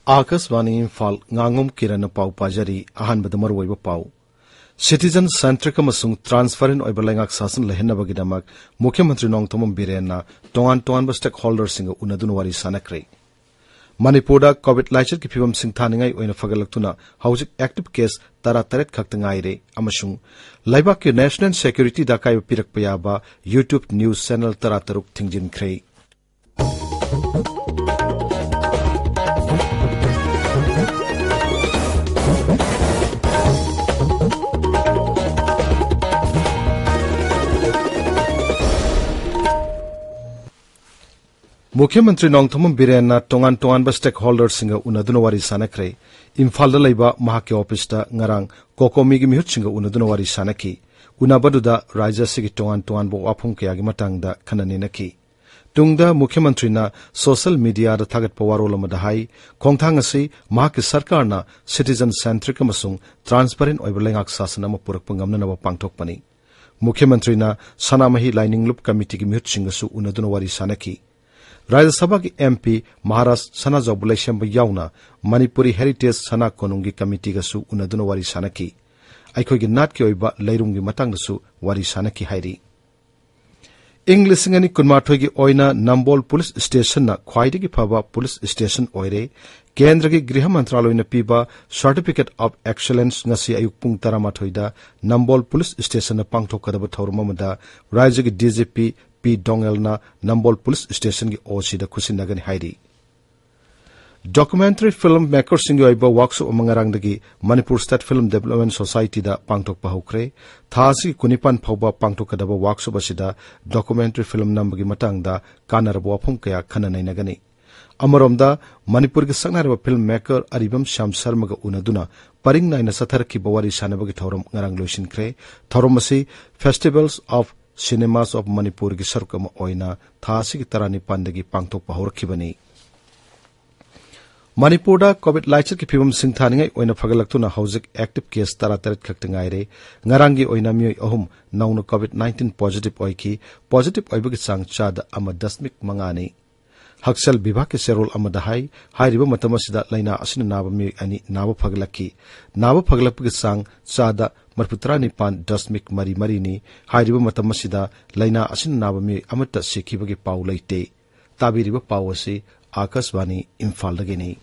Akasvani Imphal Ngangom Kiran Pau Pajari Ahan Badamar Pau. Citizen centric amasung transparent oibalangak sasan lehennabagidamak Mukhyamantri Nongthomam Birena Tongan stakeholders singa unadun wari sanakre. Manipurda COVID laichar ki phibam sing thaningai oina fagalaktuna housing active case tara taret khaktangai re amasung laibak ki national security da kai pirak payaba YouTube news channel tara taruk thingjin khrei. Mukhyamantri Nongthomam Birena Tongan stakeholders singa unaduna wari sanakre. Imphal da laiba mahake office da ngarang kokomi gi mihut singa unaduna wari sanaki. Unabaduda Raja sigi Tongan bo wapum kayagi matang da kanani naki. Tungda Mukhyamantri na social media da thagat pawaro lamadahai kongthang asi mahake sarkar na citizen centric amasung transparent oibalengak sasana mapurak pangamna na pangthok pani. Mukhyamantri na sanamahi lining loop committee gi mihut singa su unaduna wari sanaki. Rajya Sabha की MP Maharashtra Sana Jobulation Yauna Manipuri Heritage Sana Konungi Committee gasu unaduna wari sanaki aikhogi nat ki oiba leirungi matang dasu wari sanaki hairi English ngani kunmathoi gi oina Nambol Police Station na khwaide gi phaba police station oire Kendra gi Griha Mantraloy na piba Certificate of Excellence ngasi ayuk pung taramathoi da Nambol Police Station na pangthok kadaba thormamada Rajya gi DGP P. Dongel na Nambol Police Station ki OC da Kusinagani Haidi. Documentary film makers singi oiba workshop amangarang dagi Manipur State Film Development Society da pangtok pahukre. Thasi kunipan phauba pangtok kadaba workshop asida documentary film nambagi matang da kanarabo apum kaya khananai nagani. Amaromda Manipur ki sangnaraba film maker Aribam Sham Sharma ga unaduna paring naina sathar ki bawari sanabagi thorum ngarang loisin kre. Thorum asi Festivals of Cinemas of Manipur ki sarkama oina thasi ki tarani pandagi pangtok pahorkhibani Manipur da COVID laichar ki phibam singthaningai oina phagalaktuna housing active case tarataret khaktangai re ngarangi oina mioi ahum nauna COVID-19 positive oiki positive oibagi sang chada ama dasmik mangani Haksal Bibha ke serol amada hai riba matamasida laina asina naba mi ani naba phaglaki naba phaglapgi sang chada marputra nipan dasmik mari ni riba matamasida laina asina naba mi amata sekhibagi pau leite tabiriba pau ase Akasvani Imphal dagini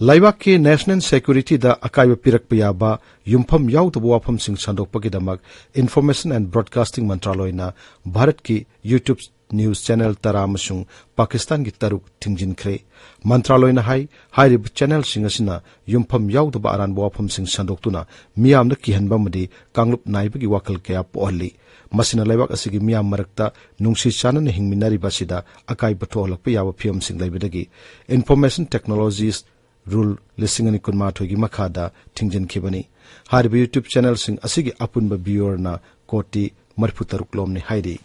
Laibak ke national security da akaiba pirak payaba yumpham yautabo wafam sing sandokpagi damak information and broadcasting mantraloy na Bharat ki YouTube news channel taramasung Pakistan ki taruk thingjin khre mantraloy na hai rib channel singasina yumpham yaudaba aran bawafam sing sandoktuna miyam na kihanba madi kanglup naibagi wakal kaya pohli masina laibak asigi miyam marakta nungsi chana na hingminari basida akai batholak pa yawa phiam sing laibadagi information technologies rule lisingani kunmathogi makhada thingjin khibani harib YouTube channel sing asigi apunba viewer na koti marfutaruk lomni haidi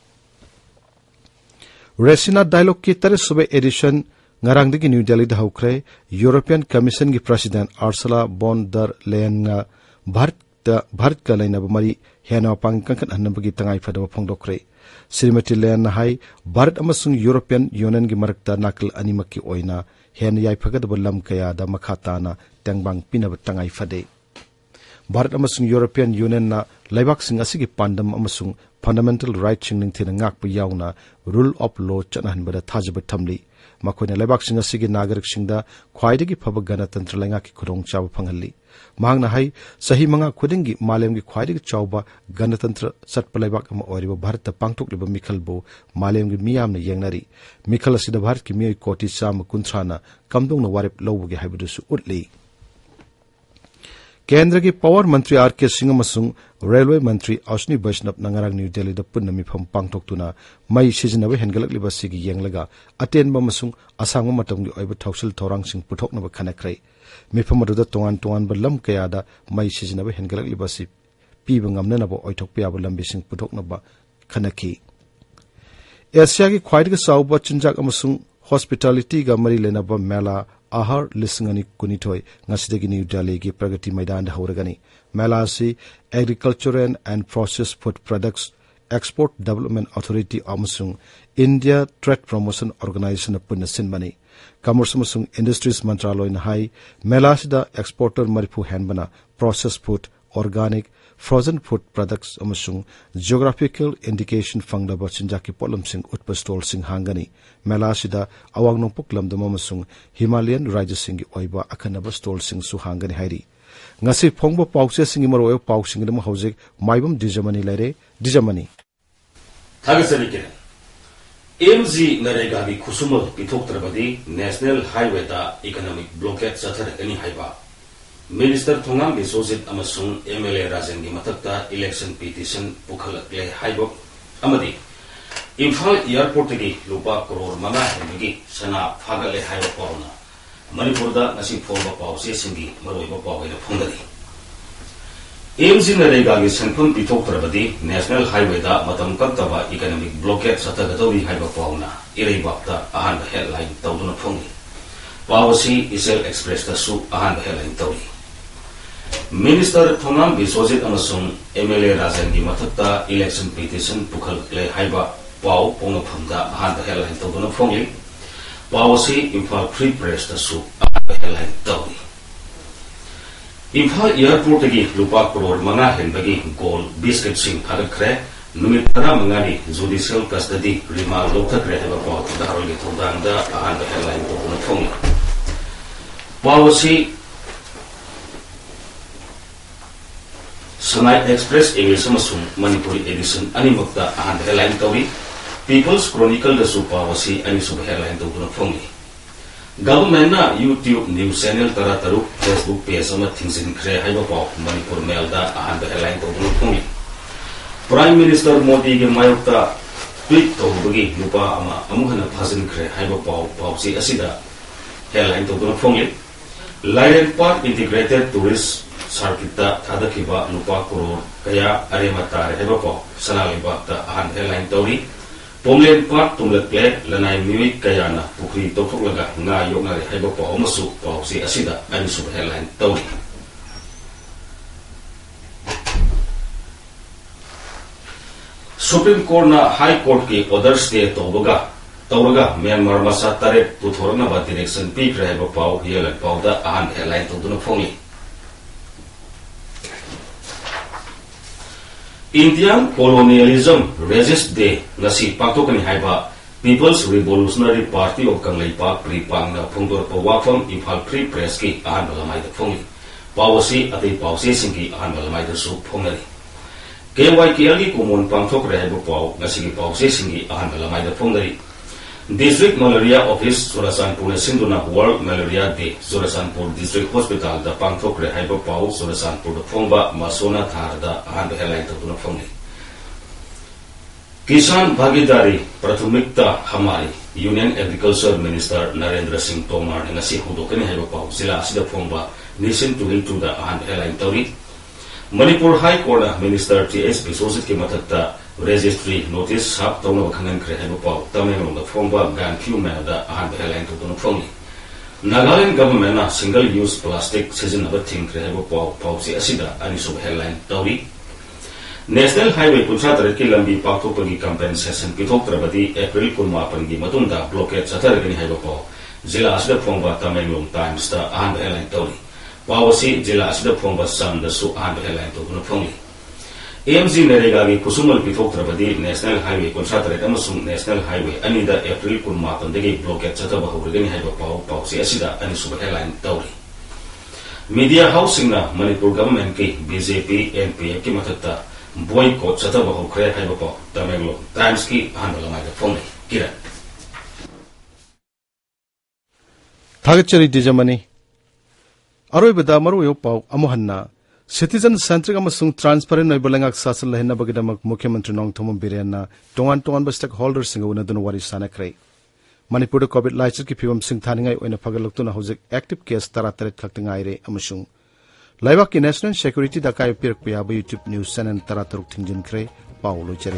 Resina dialogue ki tare sube edition ngarang digi New Delhi da haukre European Commission ki President Ursula von der Leyen nga Bharat ka laina bamari hena pangkankan annabagi tangai phadawa phongdokre Srimati Leyen na hai Bharat amasung European Union ki marakta nakal animak ki oina hen yai phagadaba lam kaya da makhata na tangbang pinaba tangai phade Bharat amasung European Union na laibak sing asigi pandam amasung fundamental rights sing ningthina ngakpa yauna rule of law chanahanbada thajaba thamli makoina laibak sing asigi nagarik singda khwaidagi phaba ganatantra lainga ki khurong chaba phangalli mahangna hai sahi manga khudingi malemgi khwaidagi chawba ganatantra satpa laibak ama oriba Bharat ta pangthokliba mikhalbo malemgi miyamna yengnari mikhal asida Bharat ki miyoi koti chama kunthana kamdongna warep lowbugi haibadusu utli Kendra ki Power Mantri R.K. Singh amasung Railway Mantri Ashwini Vaishnav nangarang New Delhi da punna mifam pangtoktuna mai sijinabe hengalakliba sigi yenglaga atenba amasung asangma matamgi oiba thausil thorang sing puthoknaba khanakrai mifam aduda tongan ba lam kayada mai sijinabe hengalakliba si piba ngamnanaba oithokpiyaba lambi sing puthoknaba khanaki Asia ki khwaidga sauba chinjak amasung hospitality ga mari lenaba mela Ahar lisingani kunithoi ngasidagi New Delhi ki Pragati Maidan da hauragani mela si agriculture and processed food products Export Development Authority amasung India Trade Promotion Organization punna sinbani Commerce amasung Industries Mantraloy na hai melasida exporter marifu hanbana processed food organic frozen food products amasung geographical indication fanglaba chinjaki polamsing utpa stall sing hangani melasida awangnom puklamdam amasung Himalayan Rajasing oiba akanaba stall sing su hangani hairi ngasi phongba pause singi maro pausing dam hojik Maibam Dwijamani lere Dwijamani Thagasani kire MG narega gi khusumol pitoktrabadi National Highway da economic blockade sathar ani haiba Minister Thongam Bisojit amasung MLA Rajan gi matakta election petition pukhalakle haiba amadi Imphal airport gi lupa crore manga hemgi sana phagale haiba porona Manipur da ngasi phongba pause singi maroiba pawena phongdari MG narega gi sankhun pitoktrabadi National Highway da matam kattaba economic blockade satagatori haiba pawna ireibakta ahan headline tawduna phongi Pawasi Isel Express da su ahan headline tawri Minister Thongam Bisojit amasung MLA Rajan gi matakta election petition pukhalakle haiba paw pongaphamda ahan headline tawduna phongi Pawasi Imphal Free Press da su ahan headline tawri Imphal airport gi lupa crore manga henbagi gold biscuit sing phagakre numit tara mangani judicial custody remand lokthakre heba paw darol gi thudangda ahan headline tawduna phongi Pawasi Sanai Express English amasung Manipuri edition animakta ahan headline tawri People's Chronicle da su Pawasi ani sub headline tawduna phongi Government na YouTube news channel tarataru Facebook page ama thingsin khre haiba paw Manipur Mail da ahan headline tawduna phongi Prime Minister Modi ge mayokta tweet tawbagi lupa ama amuhana phajin khre haiba paw Pawasi asida headline tawduna phongi Lion Park Integrated Tourist Circuit da thadakiba lupa crore kaya arematare heba paw sanaliba ta ahan headline tawri Pomlen Park tumlakle lanai miwi kaya na pukri tokhoklaga nga yongare heba paw amasu pawsi asida ani sub headline tawri Supreme Court na High Court ki order stay tawraga Myanmar masa tare puthorna ba direction pi heba paw yelan paw da ahan headline tawduna phongi Indian Colonialism Resist Day ngasi paktokani haiba People's Revolutionary Party of Kanglaipak Pripang na phongdor pa wafam Imphal Free Press ki ahan balamai da phongi Pawasi atei pawse singki ahan balamai da su phongari KYKL ki kumon pangthok re haiba paw ngasi ki pawse singki ahan balamai da phongari District Malaria Office Surasanpur Sinduna World Malaria Day Surasanpur District Hospital da pangthok re haiba paw Surasanpur da phongba masona thar da ahan headline tawduna phongi Kisan Bhagidari Prathmikta Hamari Union Agriculture Minister Narendra Singh Tomar ngasi hudokani haiba paw sila asida phongba nation to hill to da ahan headline tawri Manipur High Court Minister T.S. Bisojit ki matakta registry notice hab tawna khangan kre haiba paw tamengon da phongba gan few man da ahan headline tawduna phongi Nagaland government na single use plastic sizinaba thing kre haiba paw pawsi asida ani sub headline tawri National Highway Punchatra ki lambi paktokpagi compensation pitoktrabadi April 18 gi matungda blockade sathargani haiba paw jila asida phongba Tamenglong Times da ahan headline tawri Pawasi jila asida phongba Sam da su ahan headline tawduna phongi AMG narega gi khusumol pitoktrabadi National Highway Punchatra amasung National Highway anida April 18 dagi blockade sataba hawrgani haiba paw pawsi asida ani sub headline tawri Media housing na Manipur government ki BJP NPF ki matakta boycott sataba hawkre haiba paw Tamenglong Times ki ahan balamai da phongi Kiran Thagachari Dwijamani Aroibada maruyo paw amuhanna Citizen centric amasung transparent noibalangak sasal lahina bagidamak Mukhyamantri Nongthomam Birenna tongan stakeholders singa unaduna wari sanakrai Manipur COVID laicir ki phibam sing thaningai oina phagalaktuna hojik active case 13 khaktingai re amasung Laibak ki national security da kai pirk pya YouTube news channel 13 thingjin khre paulo chare